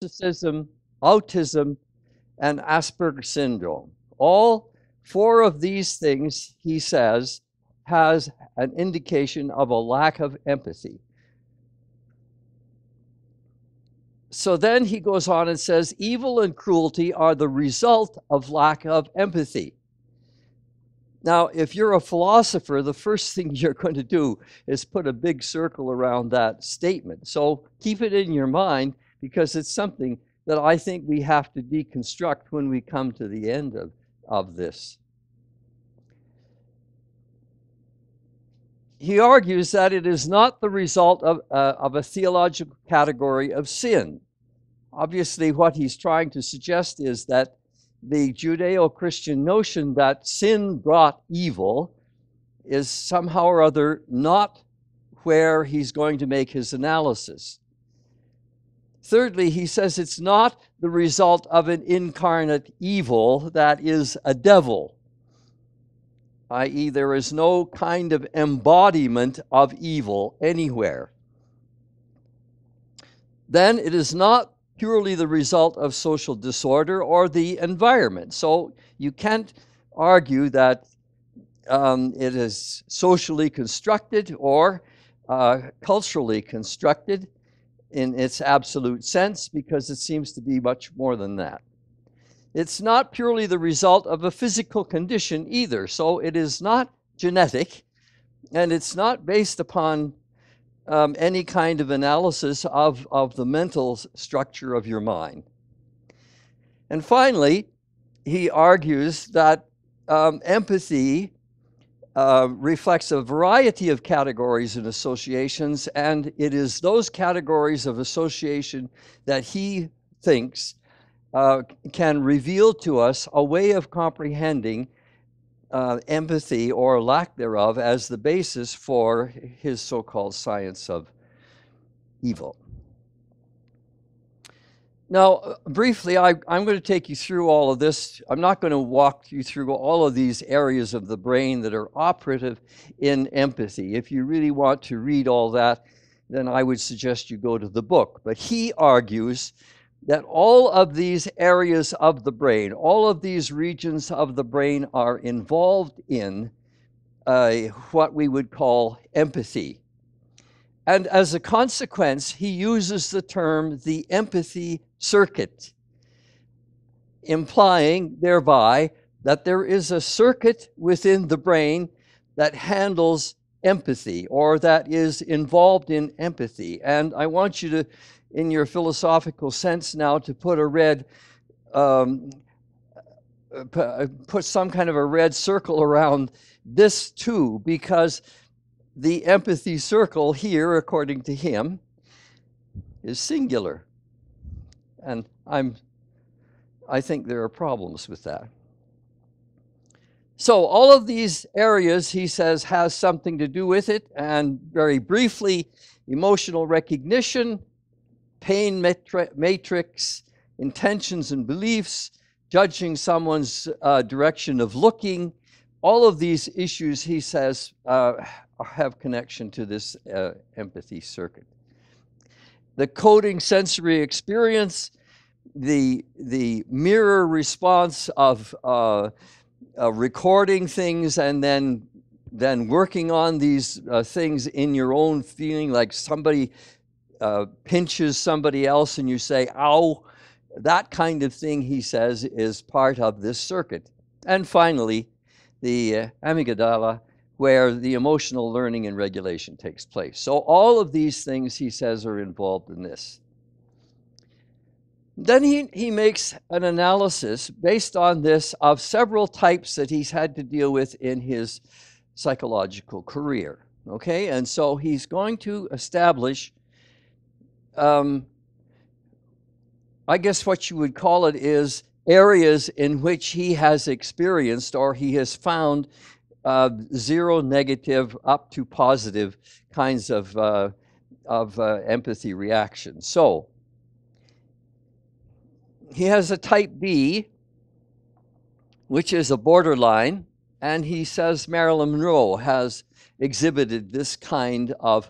narcissism, autism, and Asperger's syndrome. All four of these things, he says, has an indication of a lack of empathy. So then he goes on and says, evil and cruelty are the result of lack of empathy. Now, if you're a philosopher, the first thing you're going to do is put a big circle around that statement. So keep it in your mind, because it's something that I think we have to deconstruct when we come to the end of this. He argues that it is not the result of a theological category of sin. Obviously, what he's trying to suggest is that the Judeo-Christian notion that sin brought evil is somehow or other not where he's going to make his analysis. Thirdly, he says it's not the result of an incarnate evil that is a devil, i.e., there is no kind of embodiment of evil anywhere. Then it is not purely the result of social disorder or the environment. So you can't argue that it is socially constructed or culturally constructed in its absolute sense, because it seems to be much more than that. It's not purely the result of a physical condition either. So it is not genetic, and it's not based upon any kind of analysis of the mental structure of your mind. And finally, he argues that empathy reflects a variety of categories and associations, and it is those categories of association that he thinks can reveal to us a way of comprehending empathy or lack thereof as the basis for his so-called science of evil. Now, briefly, I'm going to take you through all of this. I'm not going to walk you through all of these areas of the brain that are operative in empathy. If you really want to read all that, then I would suggest you go to the book. But he argues that all of these areas of the brain, all of these regions of the brain are involved in what we would call empathy. And as a consequence, he uses the term the empathy circuit, implying thereby that there is a circuit within the brain that handles empathy, or that is involved in empathy. And I want you to, in your philosophical sense now, to put a red, put some kind of a red circle around this too, because the empathy circle here, according to him, is singular. And I think there are problems with that. So all of these areas, he says, has something to do with it. And very briefly, emotional recognition, pain matrix, intentions and beliefs, judging someone's direction of looking, all of these issues, he says, have connection to this empathy circuit. The coding sensory experience, the mirror response of recording things and then working on these things in your own feeling, like somebody pinches somebody else and you say, ow, that kind of thing, he says, is part of this circuit. And finally, the amygdala, where the emotional learning and regulation takes place. So all of these things, he says, are involved in this. Then he makes an analysis based on this of several types that he's had to deal with in his psychological career. Okay, and so he's going to establish, I guess what you would call it is areas in which he has experienced or he has found zero, negative, up to positive kinds of empathy reactions. So he has a type B, which is a borderline, and he says Marilyn Monroe has exhibited this kind of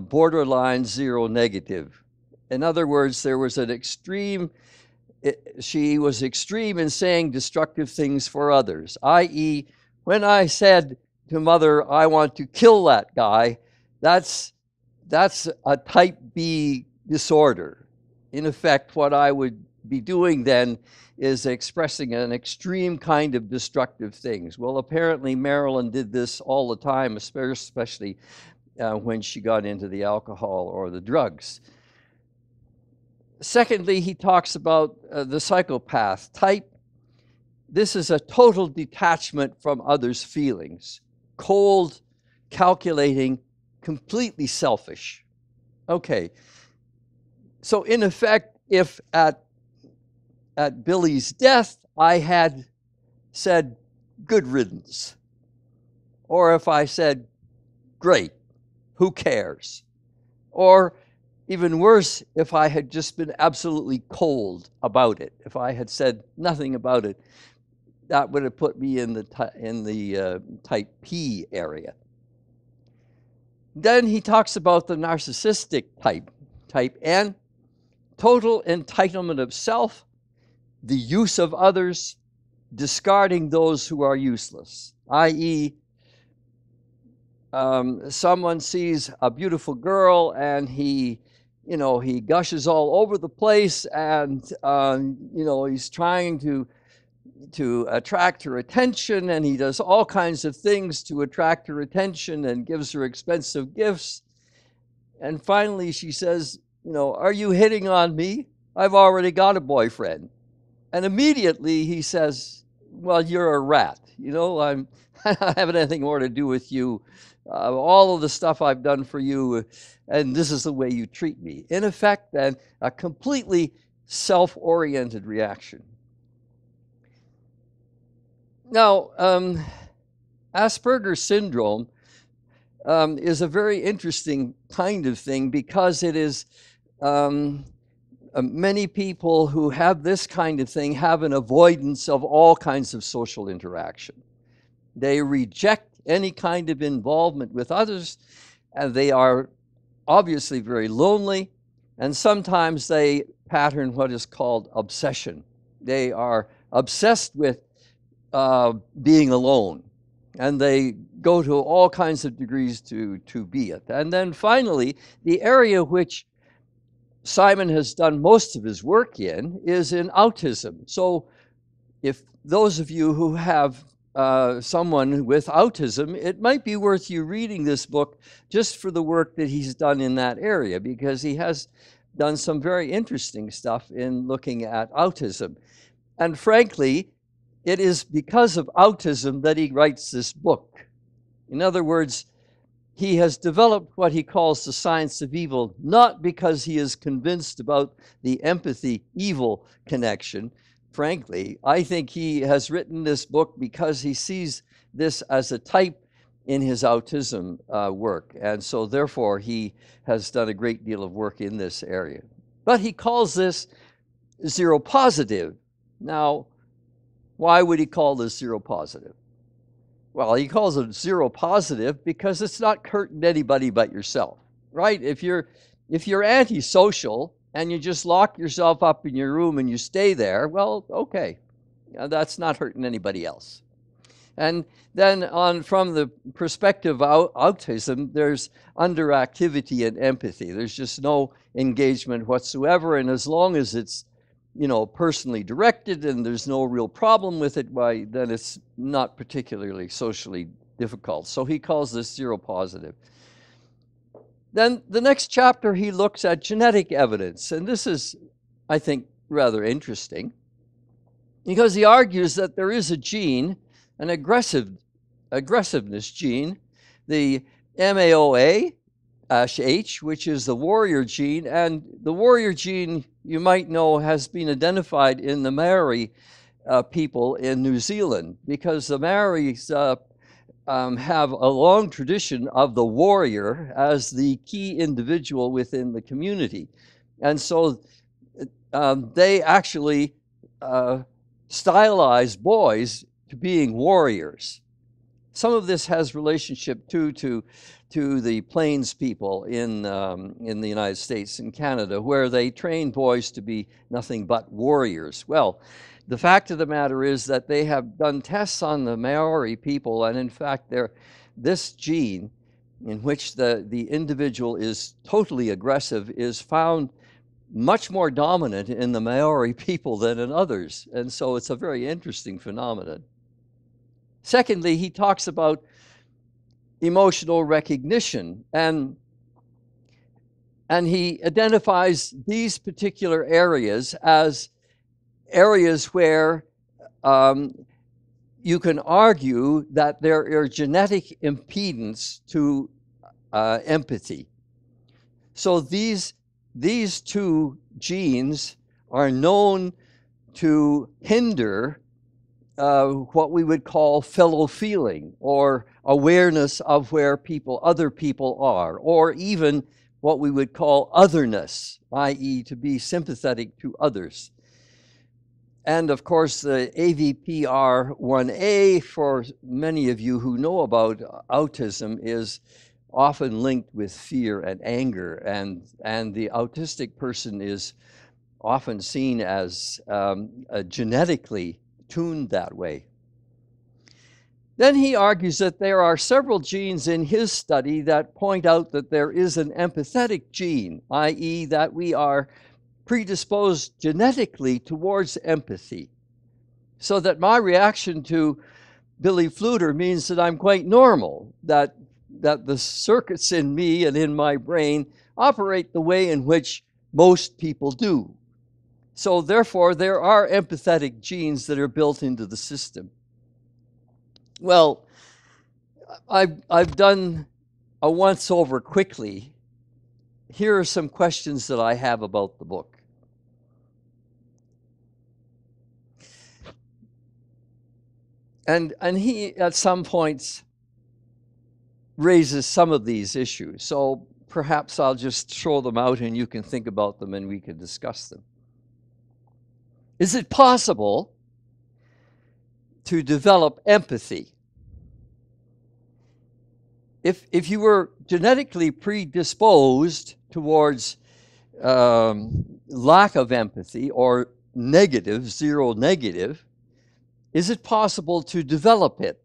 borderline zero negative In other words, there was an extreme, she was extreme in saying destructive things for others, i.e., when I said to Mother, I want to kill that guy, that's a type B disorder. In effect, what I would be doing then is expressing an extreme kind of destructive things. Well, apparently Marilyn did this all the time, especially when she got into the alcohol or the drugs. Secondly, he talks about the psychopath type. This is a total detachment from others' feelings. Cold, calculating, completely selfish. Okay, so in effect, if at Billy's death I had said, good riddance, or if I said, great, who cares? Or even worse, if I had just been absolutely cold about it, if I had said nothing about it, that would have put me in the type P area. Then he talks about the narcissistic type, type N, total entitlement of self, the use of others, discarding those who are useless, i.e., someone sees a beautiful girl and he gushes all over the place, and he's trying to attract her attention, and he does all kinds of things to attract her attention and gives her expensive gifts. And finally she says, are you hitting on me? I've already got a boyfriend. And immediately he says, well, you're a rat. I don't have anything more to do with you. All of the stuff I've done for you, and this is the way you treat me. In effect, then, a completely self-oriented reaction. Now, Asperger's syndrome is a very interesting kind of thing, because it is many people who have this kind of thing have an avoidance of all kinds of social interaction. They reject any kind of involvement with others, and they are obviously very lonely, and sometimes they pattern what is called obsession. They are obsessed with being alone, and they go to all kinds of degrees to be it. And then finally, the area which Simon has done most of his work in is in autism. So if those of you who have someone with autism, it might be worth you reading this book just for the work that he's done in that area, because he has done some very interesting stuff in looking at autism. And frankly, it is because of autism that he writes this book. In other words, he has developed what he calls the science of evil, not because he is convinced about the empathy-evil connection. Frankly, I think he has written this book because he sees this as a type in his autism work, and so therefore he has done a great deal of work in this area. But he calls this seropositive. Now, why would he call this seropositive? Well, he calls it seropositive because it's not hurting anybody but yourself, right? If you're antisocial and you just lock yourself up in your room and you stay there, well, okay, that's not hurting anybody else. And then from the perspective of autism, there's underactivity and empathy. There's just no engagement whatsoever, and as long as it's personally directed and there's no real problem with it, why, then it's not particularly socially difficult. So he calls this seropositive. Then the next chapter, he looks at genetic evidence, and this is, I think, rather interesting, because he argues that there is a gene, an aggressiveness gene, the MAOA-H, which is the warrior gene, and the warrior gene, you might know, has been identified in the Maori people in New Zealand, because the Maoris have a long tradition of the warrior as the key individual within the community. And so they actually stylize boys to being warriors. Some of this has relationship too to to the Plains people in the United States and Canada, where they train boys to be nothing but warriors. Well, the fact of the matter is that they have done tests on the Maori people, and in fact, this gene, in which the individual is totally aggressive, is found much more dominant in the Maori people than in others. And so it's a very interesting phenomenon. Secondly, he talks about emotional recognition, and he identifies these particular areas as areas where you can argue that there are genetic impedance to empathy. So these two genes are known to hinder what we would call fellow feeling, or awareness of where other people are, or even what we would call otherness, i.e. to be sympathetic to others. And of course, the AVPR1A, for many of you who know about autism, is often linked with fear and anger, and the autistic person is often seen as genetically tuned that way. Then he argues that there are several genes in his study that point out that there is an empathetic gene, i.e. that we are predisposed genetically towards empathy. So that my reaction to Billy Fluter means that I'm quite normal, that the circuits in me and in my brain operate the way in which most people do. So therefore, there are empathetic genes that are built into the system. Well, I've done a once-over quickly. Here are some questions that I have about the book. And he, at some points, raises some of these issues. So perhaps I'll just throw them out and you can think about them and we can discuss them. Is it possible to develop empathy? If you were genetically predisposed towards lack of empathy, or negative, zero negative, is it possible to develop it?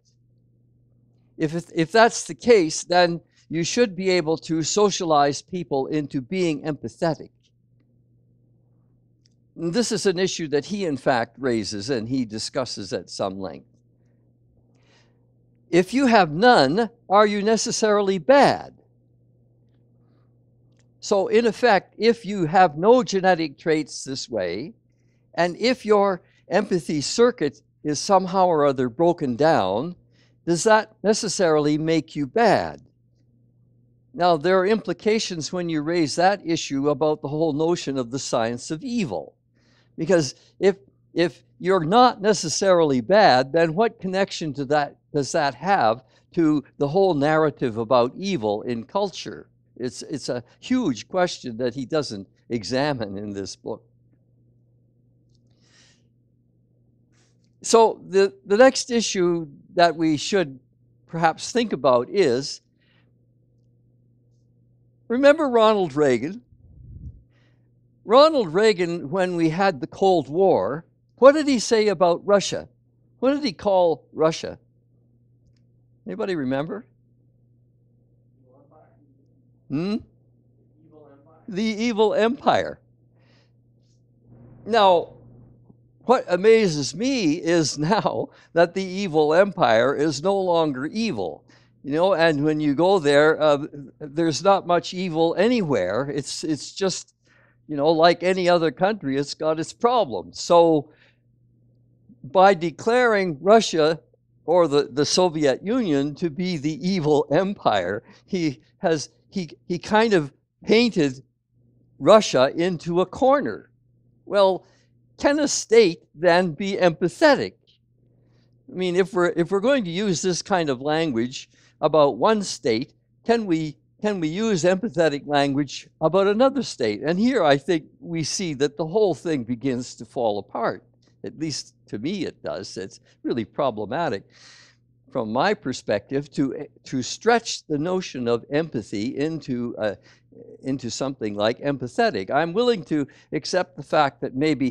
If that's the case, then you should be able to socialize people into being empathetic. And this is an issue that he, in fact, raises and he discusses at some length. If you have none, are you necessarily bad? So, in effect, if you have no genetic traits this way, and if your empathy circuit is somehow or other broken down, does that necessarily make you bad? Now, there are implications when you raise that issue about the whole notion of the science of evil. Because if you're not necessarily bad, then what connection to that does that have to the whole narrative about evil in culture? It's a huge question that he doesn't examine in this book. So the next issue that we should perhaps think about is, remember Ronald Reagan? Ronald Reagan, when we had the Cold War, what did he say about Russia? What did he call Russia? Anybody remember? The evil empire. Now, what amazes me is now that the evil empire is no longer evil. You know, and when you go there, there's not much evil anywhere. It's just, you know, like any other country, it's got its problems. So by declaring Russia or the Soviet Union to be the evil empire, he kind of painted Russia into a corner. Well, can a state then be empathetic? I mean, if we're going to use this kind of language about one state, can we use empathetic language about another state? And here I think we see that the whole thing begins to fall apart. At least to me it does. It's really problematic. from my perspective, to stretch the notion of empathy into something like empathetic. I'm willing to accept the fact that maybe